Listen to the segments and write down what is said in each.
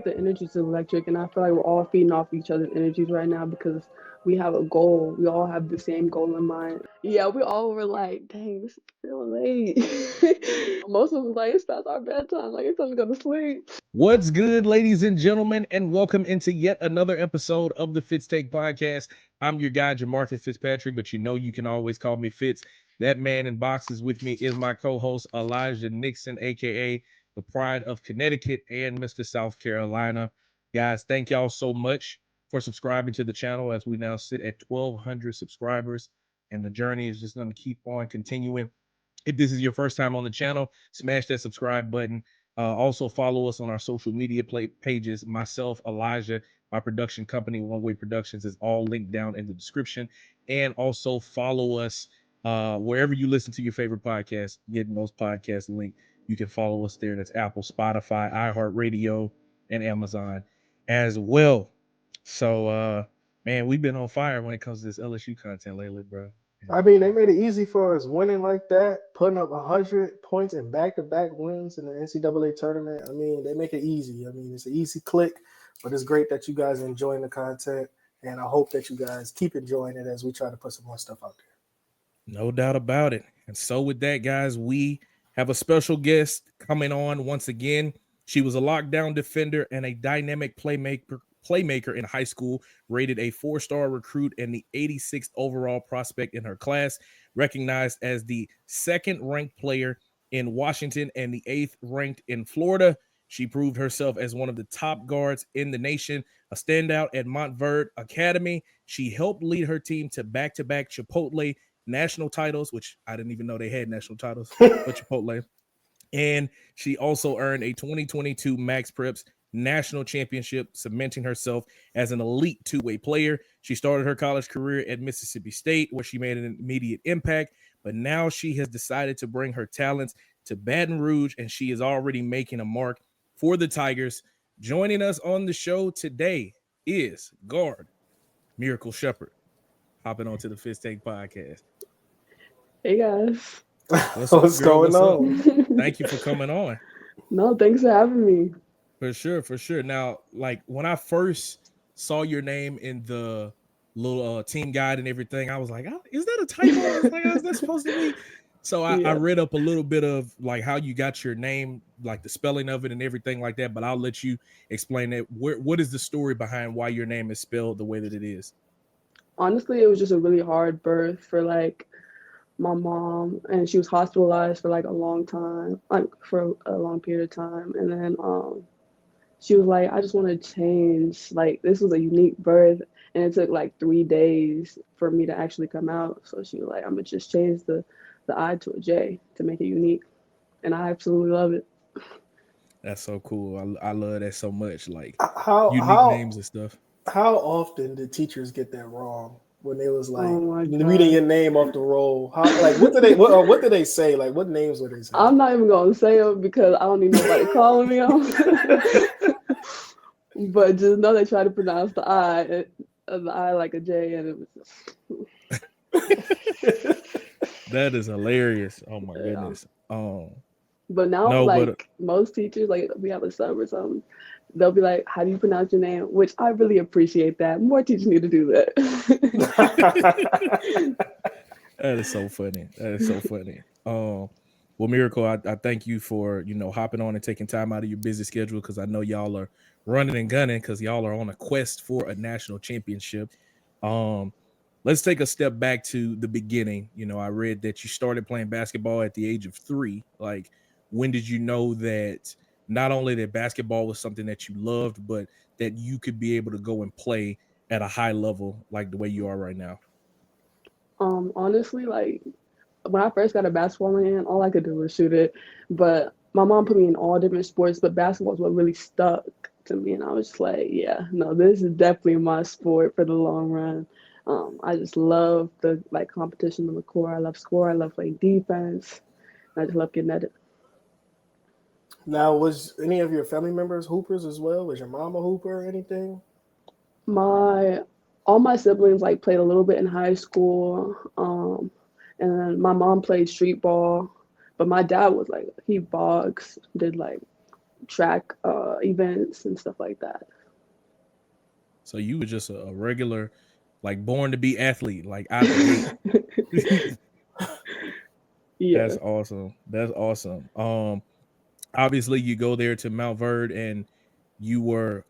The energy is electric, and I feel like we're all feeding off each other's energies right now because we have a goal. We all have the same goal in mind. Yeah, we all were like, dang, this is still late. Most of us like, it's past our bedtime. Like, it's time to go to sleep. What's good, ladies and gentlemen, and welcome into yet another episode of the Fitz Take Podcast. I'm your guy, Mjracle Fitzpatrick, but you can always call me Fitz. That man in boxes with me is my co-host, Elijah Nixon, aka the Pride of Connecticut and Mr. South Carolina. Guys, thank y'all so much for subscribing to the channel as we now sit at 1,200 subscribers, and the journey is just going to keep on continuing. If this is your first time on the channel, smash that subscribe button. Also follow us on our social media pages. Myself, Elijah, my production company, One Way Productions, is all linked down in the description. And also follow us wherever you listen to your favorite podcast. Getting those podcasts linked, you can follow us there. That's Apple, Spotify, iHeartRadio, and Amazon as well. So, man, we've been on fire when it comes to this LSU content lately, bro. I mean, they made it easy for us winning like that, putting up 100 points in back-to-back wins in the NCAA tournament. I mean, they make it easy. I mean, it's an easy click, but it's great that you guys are enjoying the content, and I hope that you guys keep enjoying it as we try to put some more stuff out there. No doubt about it. And so with that, guys, we have a special guest coming on once again. She was a lockdown defender and a dynamic playmaker in high school, rated a 4-star recruit and the 86th overall prospect in her class, recognized as the 2nd ranked player in Washington and the 8th ranked in Florida. She proved herself as one of the top guards in the nation, a standout at Montverde Academy. She helped lead her team to back-to-back Chipotle national titles, which I didn't even know they had national titles, but Chipotle. And she also earned a 2022 Max Preps national championship, cementing herself as an elite two-way player. She started her college career at Mississippi State, where she made an immediate impact, but now she has decided to bring her talents to Baton Rouge, and she is already making a mark for the Tigers. Joining us on the show today is guard Mjracle Sheppard, hopping onto the Fitz Take Podcast. Hey, guys. What's up, What's girl? going on? Thank you for coming on. No, thanks for having me. For sure. Now, like when I first saw your name in the little team guide and everything, I was like, oh, is that a typo? I was like, is that supposed to be? So I read up a little bit of like how you got your name, like the spelling of it and everything like that, but I'll let you explain it. What is the story behind why your name is spelled the way that it is? Honestly, it was just a really hard birth for like my mom, and she was hospitalized for like a long time, like for a long period of time. And then she was like, I just want to change. Like, this was a unique birth, and it took like 3 days for me to actually come out. So she was like, I'm gonna just change the I to a J to make it unique, and I absolutely love it. That's so cool. I love that so much. Like How unique how names and stuff. how often did teachers get that wrong when they was like Oh my reading your God. name off the roll? How like what did they say? Like what names were they saying? I'm not even gonna say it because I don't need nobody calling me on. But just know they try to pronounce the I like a J, and it was just, That is hilarious. Oh my yeah. goodness. But now, No, like most teachers, like we have a sub or something, they'll be like, "How do you pronounce your name?" Which I really appreciate that. More teachers need to do that. that is so funny. Well, Mjracle, I thank you for hopping on and taking time out of your busy schedule, because I know y'all are running and gunning because y'all are on a quest for a national championship. Let's take a step back to the beginning. I read that you started playing basketball at the age of 3. Like, when did you know that not only that basketball was something that you loved, but that you could be able to go and play at a high level like the way you are right now? Honestly, like when I first got a basketball in my hand, all I could do was shoot it. But my mom put me in all different sports, but basketball is what really stuck to me, and I was just like, yeah, no, this is definitely my sport for the long run. I just love the like competition on the court. I love score. I love playing defense. I just love getting at it. Now, was any of your family members hoopers as well? Was your mom a hooper or anything? My All my siblings like played a little bit in high school, and then my mom played street ball, but my dad was like he boxed, did like track events and stuff like that. So you were just a regular, like born to be athlete, like out the gate. Yeah. That's awesome. That's awesome. Obviously you go there to Montverde, and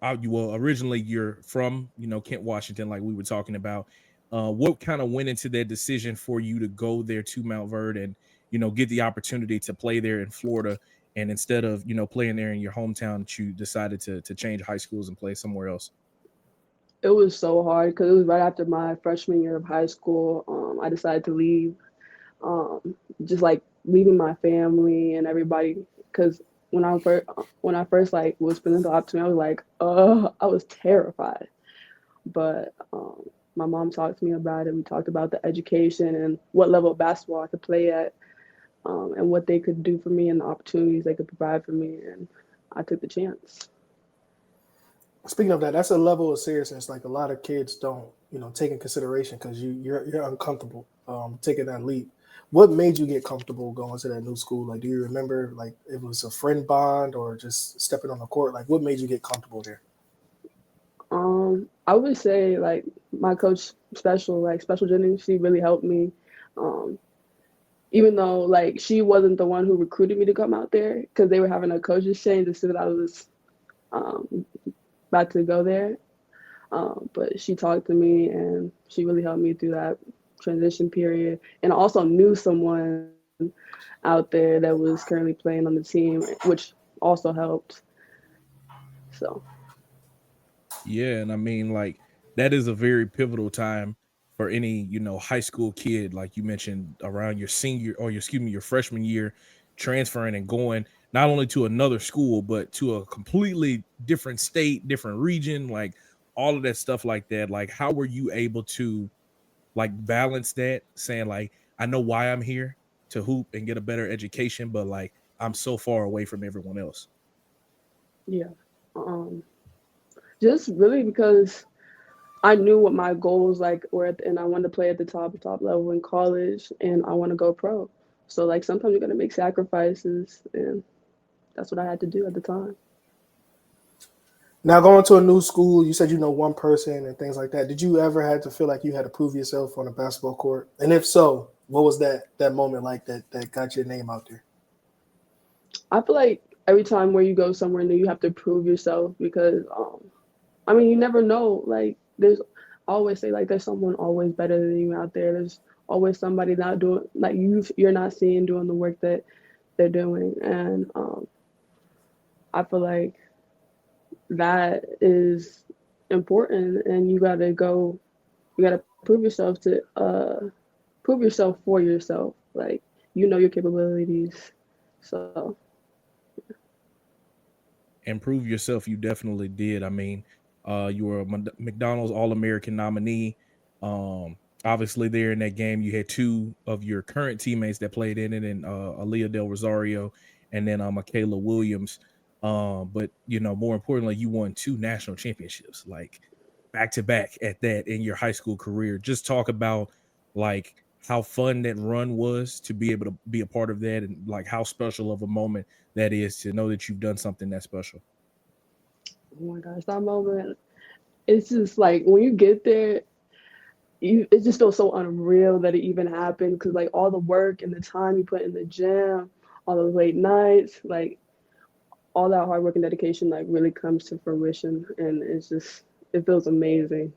originally you're from, Kent, Washington, like we were talking about. What kind of went into that decision for you to go there to Montverde and, get the opportunity to play there in Florida, and instead of, playing there in your hometown, that you decided to change high schools and play somewhere else? It was so hard because it was right after my freshman year of high school. I decided to leave, just like leaving my family and everybody. Because when I first like was presented the opportunity, I was like, I was terrified. But my mom talked to me about it. We talked about the education and what level of basketball I could play at, and what they could do for me and the opportunities they could provide for me. And I took the chance. Speaking of that, that's a level of seriousness like a lot of kids don't, take in consideration because you're uncomfortable taking that leap. What made you get comfortable going to that new school? Like, do you remember, like, it was a friend bond or just stepping on the court? Like, what made you get comfortable there? I would say like my coach Special Jennings, she really helped me. Um, Even though like she wasn't the one who recruited me to come out there because they were having a coaches change as soon as I was um, about to go there. But she talked to me and she really helped me through that transition period. And I also knew someone out there that was currently playing on the team, which also helped. So Yeah, and I mean, like, that is a very pivotal time for any, high school kid, like you mentioned, around your senior or your freshman year, transferring and going not only to another school, but to a completely different state, different region, like all of that stuff like that. Like, how were you able to like balance that, saying like, I know why I'm here to hoop and get a better education, but like I'm so far away from everyone else? yeah, um, just really because I knew what my goals like were and I wanted to play at the top level in college, and I want to go pro. So like sometimes you're gonna make sacrifices, and that's what I had to do at the time. Now, going to a new school, you said you know one person and things like that. Did you ever had to feel like you had to prove yourself on a basketball court? And if so, what was that moment like that got your name out there? I feel like every time where you go somewhere new, you have to prove yourself because I mean you never know. Like there's I always say like there's someone always better than you out there. There's always somebody not doing like you're not seeing doing the work that they're doing, and I feel like that is important, and you gotta prove yourself for yourself, like your capabilities. So And prove yourself, you definitely did. I mean, you were a McDonald's All-American nominee. Obviously there in that game you had two of your current teammates that played in it, and Aaliyah Del Rosario and then Michaela Williams. But more importantly, you won two national championships, like back to back at that, in your high school career. Just talk about like how fun that run was to be able to be a part of that, and like how special of a moment that is to know that you've done something that special. oh my gosh, that moment, it's just like when you get there, it just feels so unreal that it even happened because like all the work and the time you put in the gym, all those late nights, like all that hard work and dedication like really comes to fruition, and it feels amazing.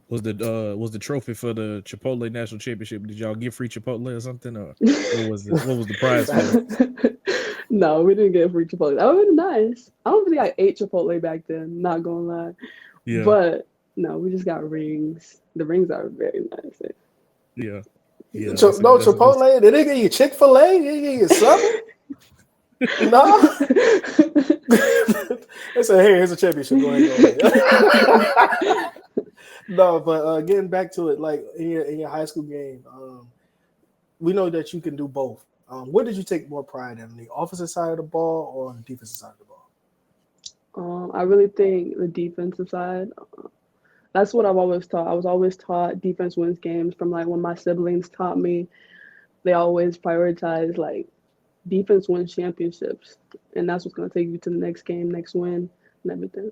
Was the trophy for the Chipotle national championship? Did y'all get free Chipotle or something, or what was the prize for? No, we didn't get free Chipotle. That would have been nice. I don't think I ate Chipotle back then, not gonna lie. Yeah, But no, we just got rings. The rings are very nice. yeah, yeah. No Chipotle. Did they get you Chick-fil-A? Did they get you something? No. They said, "Hey, here's a championship. Go ahead." No, but getting back to it, like in your high school game, we know that you can do both. What did you take more pride in, the offensive side of the ball or on the defensive side of the ball? I really think the defensive side. That's what I've always taught. I was always taught defense wins games from like when my siblings taught me. They always prioritize like defense wins championships, and that's what's going to take you to the next game, next win, and everything.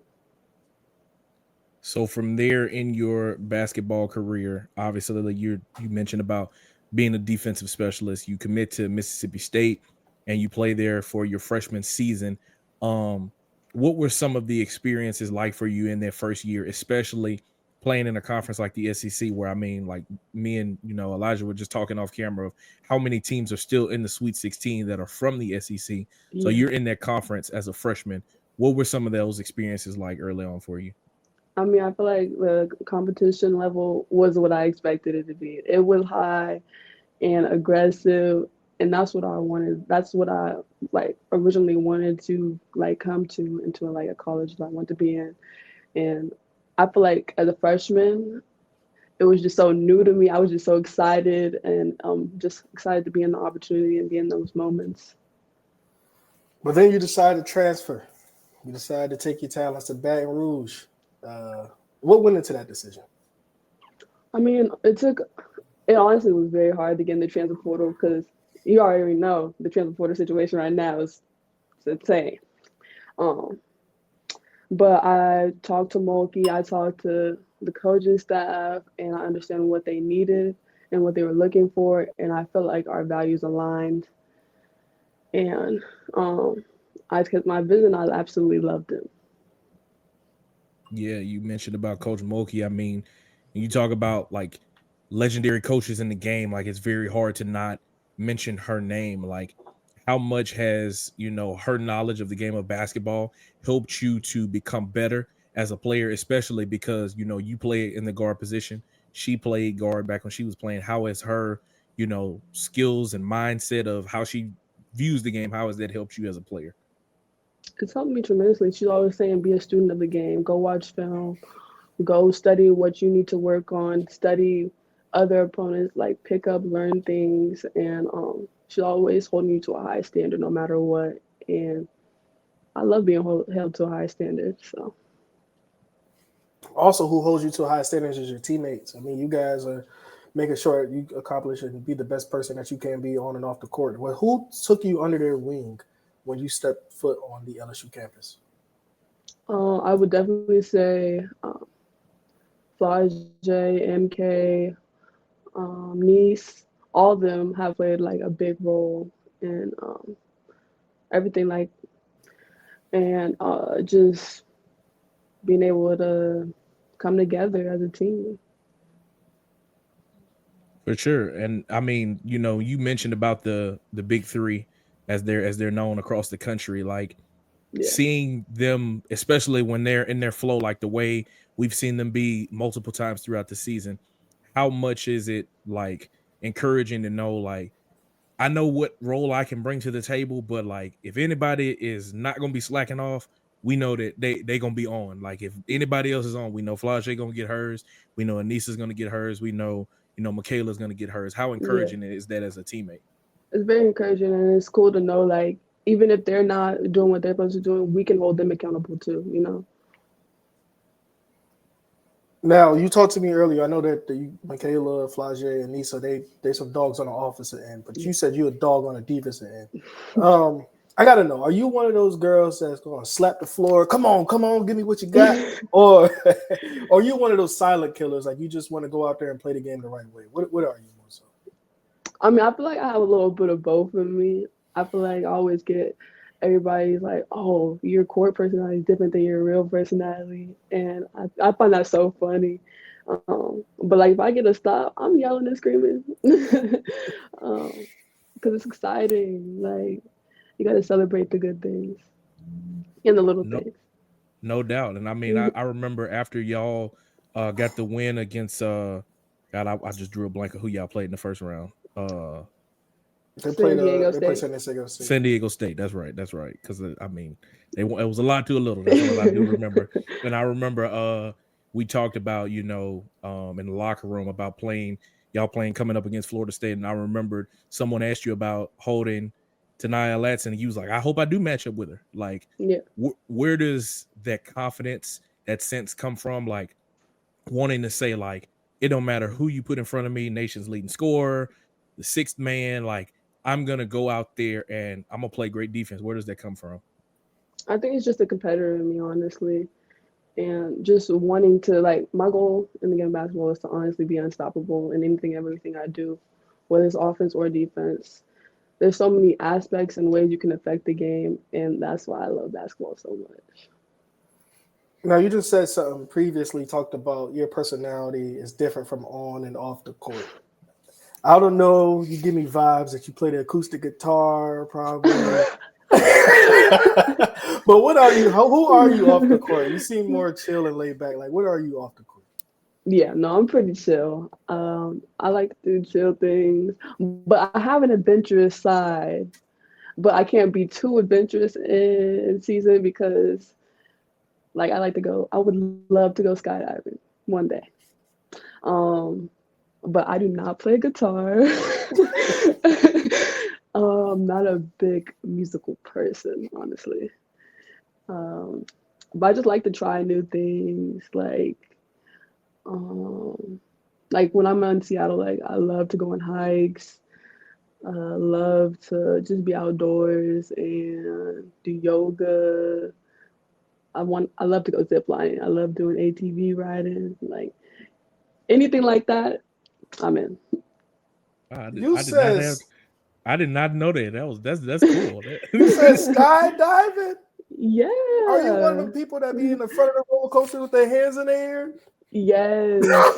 So from there in your basketball career, obviously like you mentioned about being a defensive specialist. You commit to Mississippi State and you play there for your freshman season. Um, what were some of the experiences like for you in that first year, especially playing in a conference like the SEC, where I mean, like me and Elijah were just talking off camera of how many teams are still in the Sweet 16 that are from the SEC. So Yeah. you're in that conference as a freshman. What were some of those experiences like early on for you? I mean, I feel like the competition level was what I expected it to be. It was high and aggressive, and that's what I wanted. That's what I like originally wanted to like come to into like a college that I want to be in. And I feel like as a freshman, it was just so new to me. I was just so excited and just excited to be in the opportunity and be in those moments. But then you decide to transfer. You decide to take your talents to Baton Rouge. What went into that decision? I mean, it honestly was very hard to get in the transfer portal because you already know the transfer portal situation right now is insane. Um, but I talked to Mulkey, I talked to the coaching staff, and I understand what they needed and what they were looking for, and I felt like our values aligned. And I took my visit, I absolutely loved it. Yeah, you mentioned about Coach Mulkey. I mean, when you talk about like legendary coaches in the game, like it's very hard to not mention her name. Like, how much has her knowledge of the game of basketball helped you to become better as a player, especially because you play in the guard position. She played guard back when she was playing. How has her skills and mindset of how she views the game? How has that helped you as a player? It's helped me tremendously. She's always saying, be a student of the game, go watch film, go study what you need to work on, study other opponents, like pick up, learn things, and she's always holding you to a high standard no matter what. And I love being held to a high standard. So Also, who holds you to high standards is your teammates. I mean, you guys are making sure you accomplish and be the best person that you can be on and off the court. Well, who took you under their wing when you stepped foot on the LSU campus? I would definitely say Flage, MK, Niece, all of them have played like a big role in everything, like, and just being able to come together as a team. For sure. And I mean, you mentioned about the big three as they're known across the country. Like Yeah. seeing them, especially when they're in their flow, like the way we've seen them be multiple times throughout the season, how much is it like encouraging to know like I know what role I can bring to the table, but like if anybody is not gonna be slacking off, we know that they gonna be on. Like if anybody else is on, we know Flage gonna get hers. We know Anissa's gonna get hers. We know Michaela's gonna get hers. How Yeah. encouraging is that as a teammate? It's very encouraging, and it's cool to know, like, even if they're not doing what they're supposed to do, we can hold them accountable too, you know? Now, you talked to me earlier. I know that Michaela, Flage, and Nisa, they some dogs on the offensive end, but you said you're a dog on the defensive end. I gotta know, are you one of those girls that's gonna slap the floor? Come on, give me what you got, or are you one of those silent killers? Like you just want to go out there and play the game the right way. What are you more so? I mean, I feel like I have a little bit of both in me. I feel like I always get everybody's like, oh, your court personality is different than your real personality. And I find that so funny. But like if I get a stop, I'm yelling and screaming. Because it's exciting. Like you got to celebrate the good things and the little No, things. no doubt. And I mean, I remember after y'all got the win against God, I just drew a blank of who y'all played in the first round. San Diego They played State. San Diego State. San Diego State. That's right. That's right. Because I mean, it was a lot to a little. That's what I do remember. And I remember we talked about in the locker room about y'all playing coming up against Florida State, and I remembered someone asked you about holding Tanaya Latson, and you was like, I hope I do match up with her. Like, Yeah. where does that confidence, that sense come from? Like wanting to say like it don't matter who you put in front of me, nation's leading scorer, the sixth man, like I'm gonna go out there and I'm gonna play great defense? Where does that come from? I think it's just a competitor in me, honestly. And just wanting to, like, my goal in the game of basketball is to honestly be unstoppable in anything, everything I do, whether it's offense or defense. There's so many aspects and ways you can affect the game, and that's why I love basketball so much. Now, you just said something previously, talked about your personality is different from on and off the court. I don't know. You give me vibes that you play the acoustic guitar, probably. But what are you? Who are you off the court? You seem more chill and laid back. Like, what are you off the court? Yeah, no, I'm pretty chill. I like to do chill things, but I have an adventurous side. But I can't be too adventurous in season because, like, I like to go. I would love to go skydiving one day. But I do not play guitar. I'm not a big musical person, honestly. But I just like to try new things. Like when I'm in Seattle, like I love to go on hikes. Love to just be outdoors and do yoga. I love to go zip lining. I love doing ATV riding. Like anything like that, I'm in. I did not know that. That's cool. You said skydiving? Yeah. Are you one of the people that be in the front of the roller coaster with their hands in the air? Yes. No.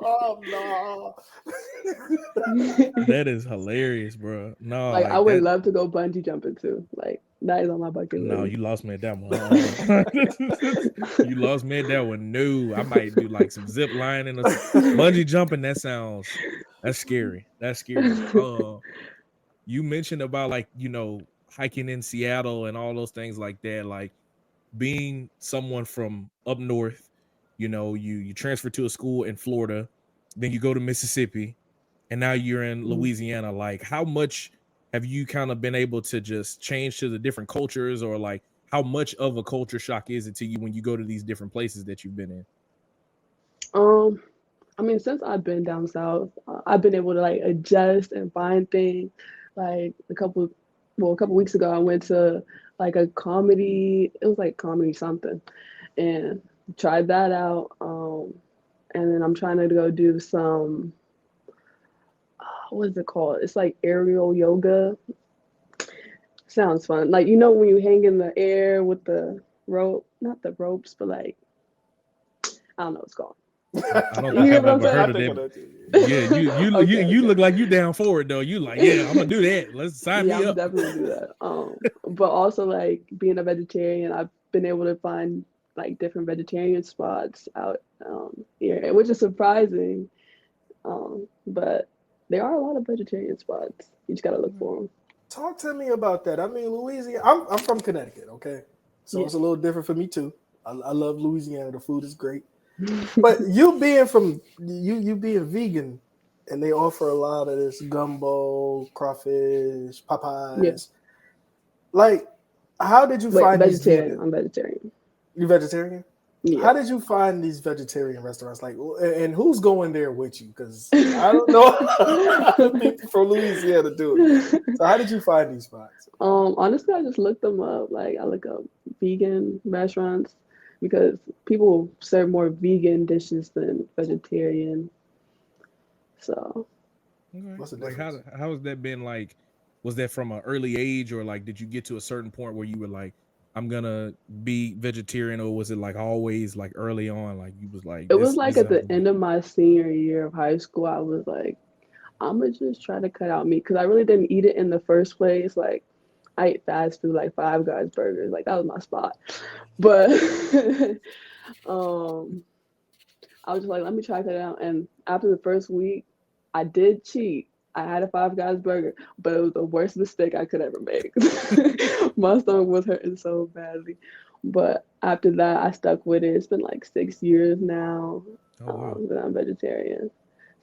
Oh no. That is hilarious, bro. No, like I would love to go bungee jumping too. Like that is on my bucket list. No, you lost me at that one. You lost me at that one. No, I might do like some zip lining or bungee jumping. That's scary. That's scary. You mentioned about like, hiking in Seattle and all those things like that. Like being someone from up north, you transfer to a school in Florida, then you go to Mississippi, and now you're in Louisiana. Like how much have you kind of been able to just change to the different cultures, or like how much of a culture shock is it to you when you go to these different places that you've been in? I mean, since I've been down south, I've been able to like adjust and find things. Like a couple weeks ago, I went to like a comedy. It was like comedy something, and tried that out. And then I'm trying to go do some. What is it called? It's like aerial yoga. Sounds fun. Like when you hang in the air with the rope, not the ropes, but like I don't know what it's called. I don't think I've ever heard of that. Yeah, you look like you down for it though. You like, yeah, I'm gonna do that. Let's sign me up. I'm definitely do that. But also like being a vegetarian, I've been able to find like different vegetarian spots out here, which is surprising. But there are a lot of vegetarian spots. You just gotta look for them. Talk to me about that. I mean, Louisiana. I'm from Connecticut, okay, so It's a little different for me too. I love Louisiana. The food is great. But you being vegan, and they offer a lot of this gumbo, crawfish, Popeyes. Yeah. Like, how did you find vegetarian? These? I'm vegetarian. You vegetarian? Yeah. How did you find these vegetarian restaurants? Like, and who's going there with you? Because I don't know people from Louisiana do it. So how did you find these spots? Honestly, I just looked them up. Like, I look up vegan restaurants because people serve more vegan dishes than vegetarian. So, what's the difference? Like, how has that been? Like, was that from an early age, or like, did you get to a certain point where you were like, I'm gonna be vegetarian, or was it like always like early on? Like you was like, it was like at the end of my senior year of high school, I was like, I'm gonna just try to cut out meat because I really didn't eat it in the first place. Like I ate fast food, like Five Guys burgers, like that was my spot. But I was just like, let me try that out. And after the first week, I did cheat. I had a Five Guys burger, but it was the worst mistake I could ever make. My stomach was hurting so badly. But after that, I stuck with it. It's been like 6 years now that I'm vegetarian.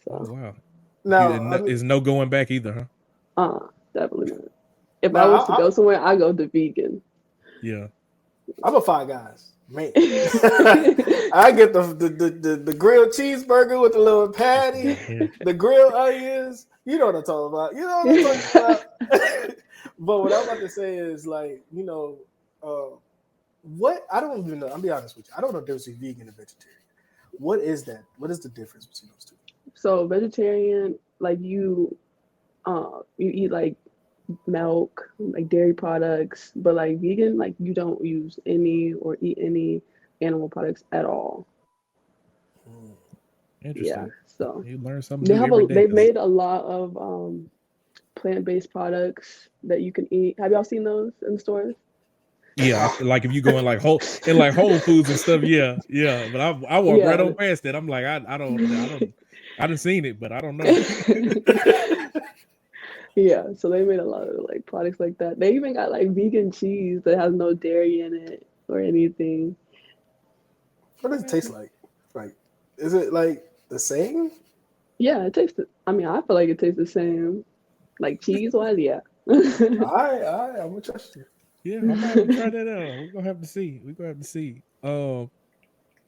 So. Oh, wow. Now, there's no going back either, huh? Definitely not. If I was to go somewhere, I go to vegan. Yeah. I'm a Five Guys man. I get the grilled cheeseburger with the little patty, the grilled onions. You know what I'm talking about. You know what I'm talking about. But what I'm about to say is like, what I don't even know. I'll be honest with you. I don't know the difference between vegan and vegetarian. What is that? What is the difference between those two? So vegetarian, like you eat like milk, like dairy products, but like vegan, like you don't use any or eat any animal products at all. Yeah. Interesting. So You learn something new every day. they've made a lot of plant-based products that you can eat. Have y'all seen those in the stores? Yeah, like if you go in like Whole Foods and stuff, yeah. But I walk right Yeah. on past it. I'm like, I didn't seen it, but I don't know. Yeah, so they made a lot of like products like that. They even got like vegan cheese that has no dairy in it or anything. What does it taste like? Like, is it like the same? Yeah, it tastes. I mean, I feel like it tastes the same. Like cheese wise, yeah. I'm gonna trust you. Yeah, I might have to try that out. We're gonna have to see.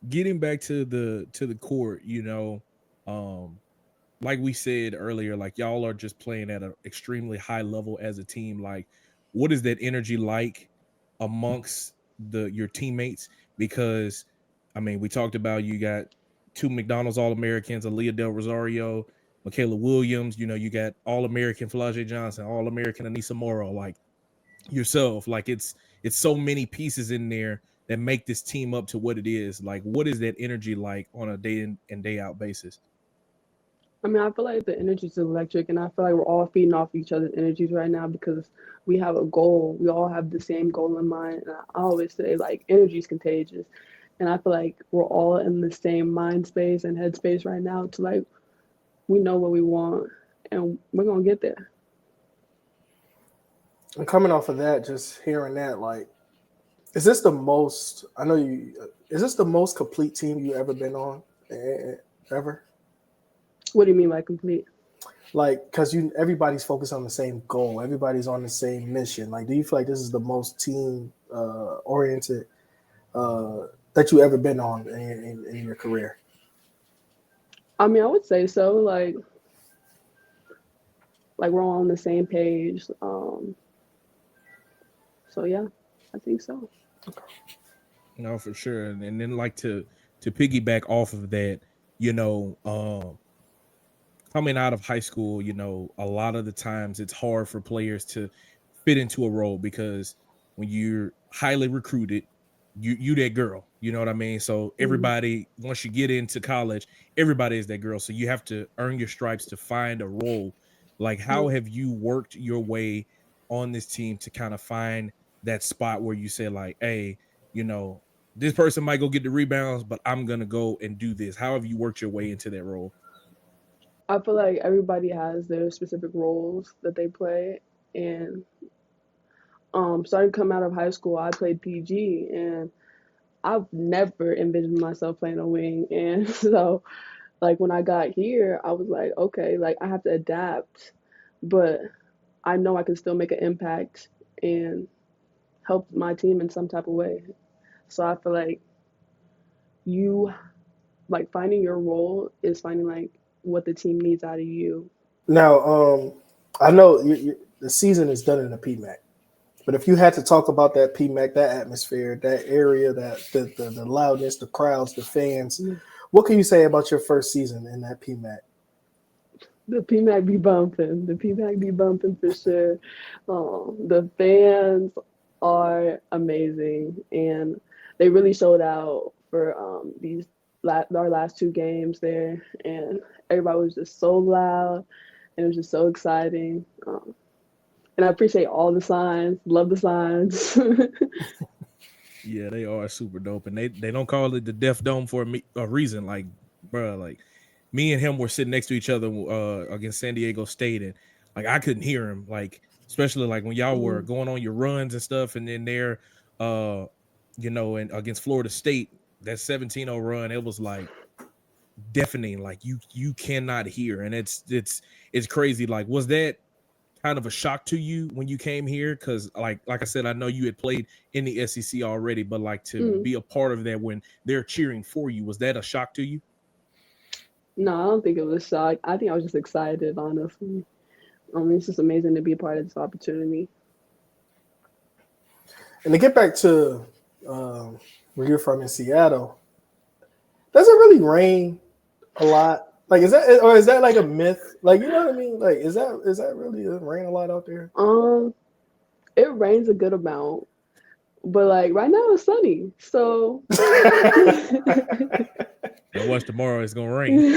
Getting back to the court, like we said earlier, like y'all are just playing at an extremely high level as a team. Like, what is that energy like amongst your teammates? Because I mean, we talked about you got two McDonald's All-Americans, Aaliyah Del Rosario, Michaela Williams. You got All-American Flau'jae Johnson, All-American Anissa Morrow. Like yourself, like it's so many pieces in there that make this team up to what it is. Like, what is that energy like on a day in and day out basis? I mean, I feel like the energy's electric, and I feel like we're all feeding off each other's energies right now because we have a goal. We all have the same goal in mind. And I always say, like, energy is contagious. And I feel like we're all in the same mind space and head space right now to, like, we know what we want, and we're going to get there. And coming off of that, just hearing that, like, is this the most, is this the most complete team you ever been on? Ever? What do you mean by complete? Like, because everybody's focused on the same goal. Everybody's on the same mission. Like, do you feel like this is the most team oriented that you ever been on in your career? I mean, I would say so. Like we're all on the same page. So yeah, I think so. No, for sure. And then like to piggyback off of that, coming out of high school, a lot of the times it's hard for players to fit into a role because when you're highly recruited, you that girl, you know what I mean? So everybody, once you get into college, everybody is that girl. So you have to earn your stripes to find a role. Like, how have you worked your way on this team to kind of find that spot where you say like, hey, this person might go get the rebounds, but I'm going to go and do this. How have you worked your way into that role? I feel like everybody has their specific roles that they play, and starting to come out of high school, I played PG, and I've never envisioned myself playing a wing, and so like when I got here, I was like, okay, like I have to adapt, but I know I can still make an impact and help my team in some type of way. So I feel like you like finding your role is finding like what the team needs out of you. Now, I know the season is done in the PMAC, but if you had to talk about that PMAC, that atmosphere, that area, that the loudness, the crowds, the fans, what can you say about your first season in that PMAC? The PMAC be bumping. The PMAC be bumping for sure. The fans are amazing, and they really showed out for our last two games there, and everybody was just so loud, and it was just so exciting. And I appreciate all the signs. Love the signs. Yeah, they are super dope, and they don't call it the Deaf Dome for a reason. Like, bro, like me and him were sitting next to each other against San Diego State, and like I couldn't hear him. Like, especially like when y'all were going on your runs and stuff, and then there, and against Florida State, that 17-0 run, it was like deafening. Like you cannot hear, and it's crazy. Like, was that kind of a shock to you when you came here? Because like I said, I know you had played in the SEC already, but like to be a part of that when they're cheering for you, was that a shock to you? No, I don't think it was a shock. I think I was just excited, honestly. It's just amazing to be a part of this opportunity. And to get back to where you're from in Seattle, does it really rain a lot? Like, is that like a myth? Like, you know what I mean? Like, is that really rain a lot out there? It rains a good amount, but like right now it's sunny, so. And watch tomorrow, it's gonna rain.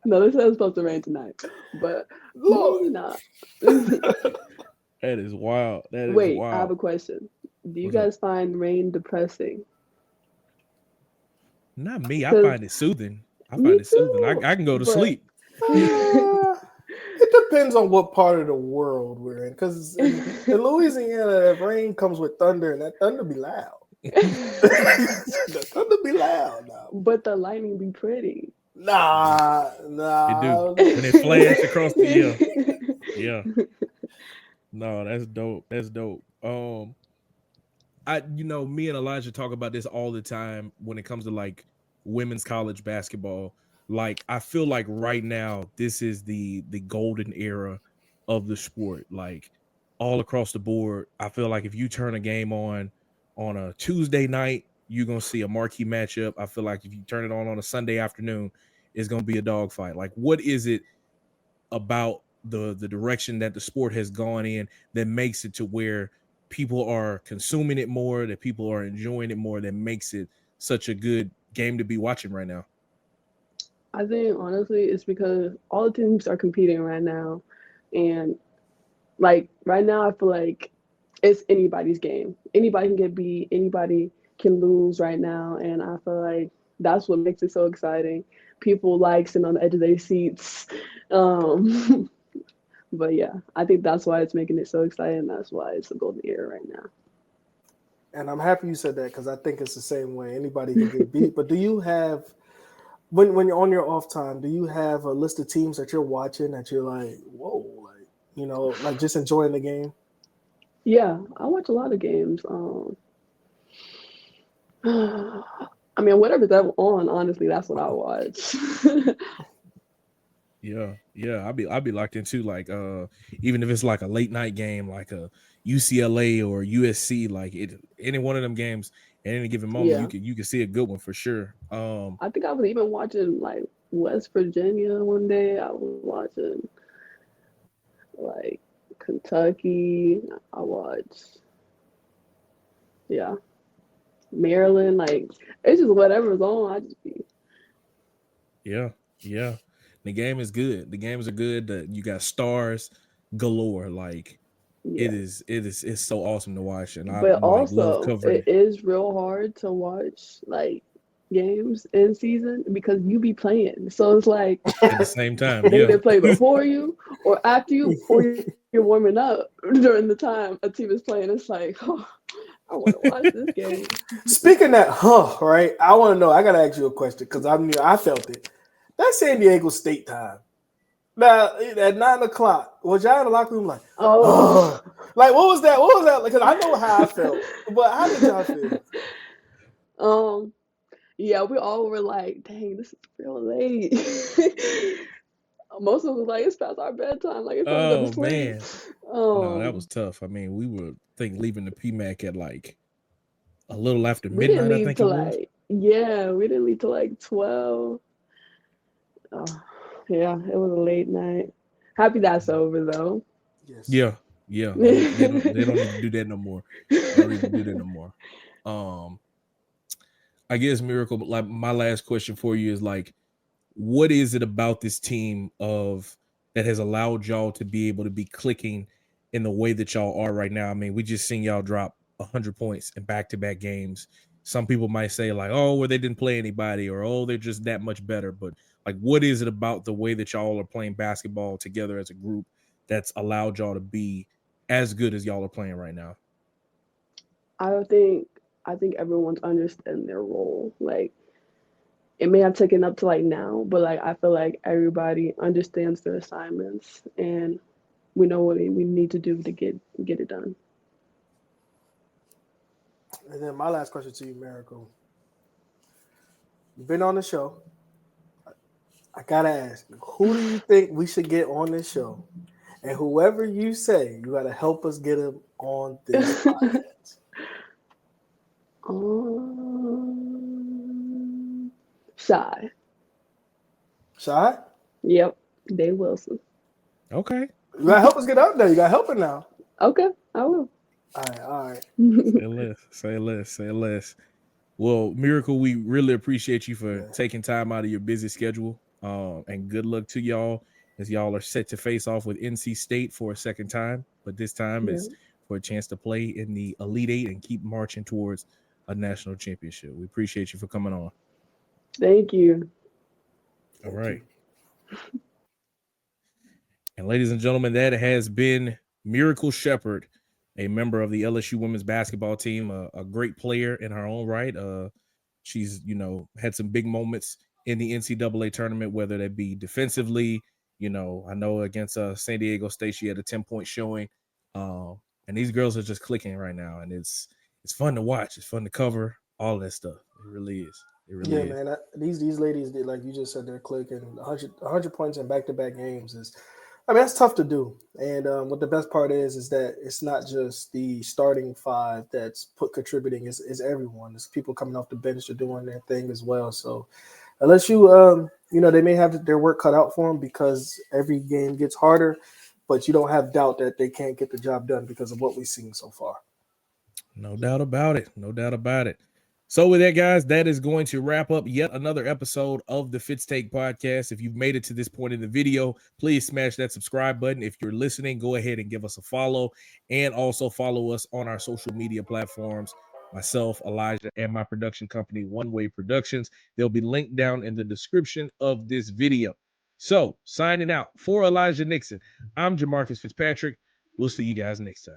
No, this is supposed to rain tonight, but maybe not. That is wild. Wait, I have a question. Do you guys find rain depressing? Not me. I find it soothing. I can go to sleep. It depends on what part of the world we're in. Because in Louisiana, that rain comes with thunder, and that thunder be loud. The thunder be loud now. But the lightning be pretty. Nah. It do. And it flash across the air. Yeah. No, that's dope. That's dope. Me and Elijah talk about this all the time when it comes to like women's college basketball. Like, I feel like right now this is the golden era of the sport. Like, all across the board, I feel like if you turn a game on a Tuesday night, you're gonna see a marquee matchup. I feel like if you turn it on a Sunday afternoon, it's gonna be a dogfight. Like, what is it about the direction that the sport has gone in that makes it to where people are consuming it more, that people are enjoying it more, that makes it such a good game to be watching right now? I think honestly it's because all the teams are competing right now, and like right now I feel like it's anybody's game. Anybody can get beat, anybody can lose right now, and I feel like that's what makes it so exciting. People like sitting on the edge of their seats. But yeah, I think that's why it's making it so exciting. That's why it's a golden era right now. And I'm happy you said that because I think it's the same way. Anybody can get beat. But do you have, when you're on your off time, do you have a list of teams that you're watching that you're like, whoa, like, like just enjoying the game? Yeah, I watch a lot of games. I mean, whatever's ever on, honestly, that's what I watch. Yeah, I'll be locked into like even if it's like a late night game, like a UCLA or USC, like any one of them games at any given moment, you can see a good one for sure. I think I was even watching like West Virginia one day. I was watching like Kentucky. I watched Maryland. Like it's just whatever's on. I just be yeah. The game is good. The games are good. You got stars galore. Like it's so awesome to watch, and I love covering. It is real hard to watch like games in season because you be playing. So it's like at the same time, they either play before you or after you, or you're warming up during the time a team is playing. It's like, oh, I want to watch this game. Speaking of that, right? I want to know. I gotta ask you a question because I felt it. That's San Diego State time. Now at 9:00, was y'all in the locker room like, oh, like what was that? What was that? Because I know how I felt, but how did y'all feel? Yeah, we all were like, dang, this is real late. Most of us was like, it's past our bedtime. Like, it's time to go to sleep. Man. No, that was tough. I mean, we were leaving the PMAC at like a little after midnight. I think it was. Yeah, we didn't leave till like 12. Yeah, it was a late night. Happy that's over though. Yes. Yeah. They don't even do that no more. They don't even do that no more. I guess Mjracle, like my last question for you is like, what is it about this team that has allowed y'all to be able to be clicking in the way that y'all are right now? I mean, we just seen y'all drop 100 points in back-to-back games. Some people might say like, oh, well, they didn't play anybody, or oh, they're just that much better. But like, what is it about the way that y'all are playing basketball together as a group that's allowed y'all to be as good as y'all are playing right now? I think everyone's understanding their role. Like, it may have taken up to like now, but like I feel like everybody understands their assignments, and we know what we need to do to get it done. And then my last question to you, Mjracle. You've been on the show. I gotta ask, who do you think we should get on this show? And whoever you say, you gotta help us get him on this podcast. Shy. Shy? Yep. Dave Wilson. Okay. You gotta help us get out there. You gotta help him now. Okay, I will. All right. Say less. Well, Mjracle, we really appreciate you for taking time out of your busy schedule. And good luck to y'all as y'all are set to face off with NC State for a second time. But this time is for a chance to play in the Elite Eight and keep marching towards a national championship. We appreciate you for coming on. Thank you. All right. And ladies and gentlemen, that has been Mjracle Sheppard, a member of the LSU women's basketball team, a great player in her own right. She's, had some big moments in the NCAA tournament, whether that be defensively. I know against San Diego State, she had a 10-point showing. And these girls are just clicking right now. And it's fun to watch. It's fun to cover, all that stuff. It really is. It really is. Man. These ladies, like you just said, they're clicking. 100 points in back-to-back games is – that's tough to do. And what the best part is that it's not just the starting five that's contributing. It's everyone. It's people coming off the bench that are doing their thing as well. So unless they may have their work cut out for them because every game gets harder, but you don't have doubt that they can't get the job done because of what we've seen so far. No doubt about it. So with that, guys, that is going to wrap up yet another episode of the Fitz Take podcast. If you've made it to this point in the video, please smash that subscribe button. If you're listening, go ahead and give us a follow, and also follow us on our social media platforms. Myself, Elijah, and my production company, ONEWAY Productions. They'll be linked down in the description of this video. So, signing out for Elijah Nixon, I'm Jamarcus Fitzpatrick. We'll see you guys next time.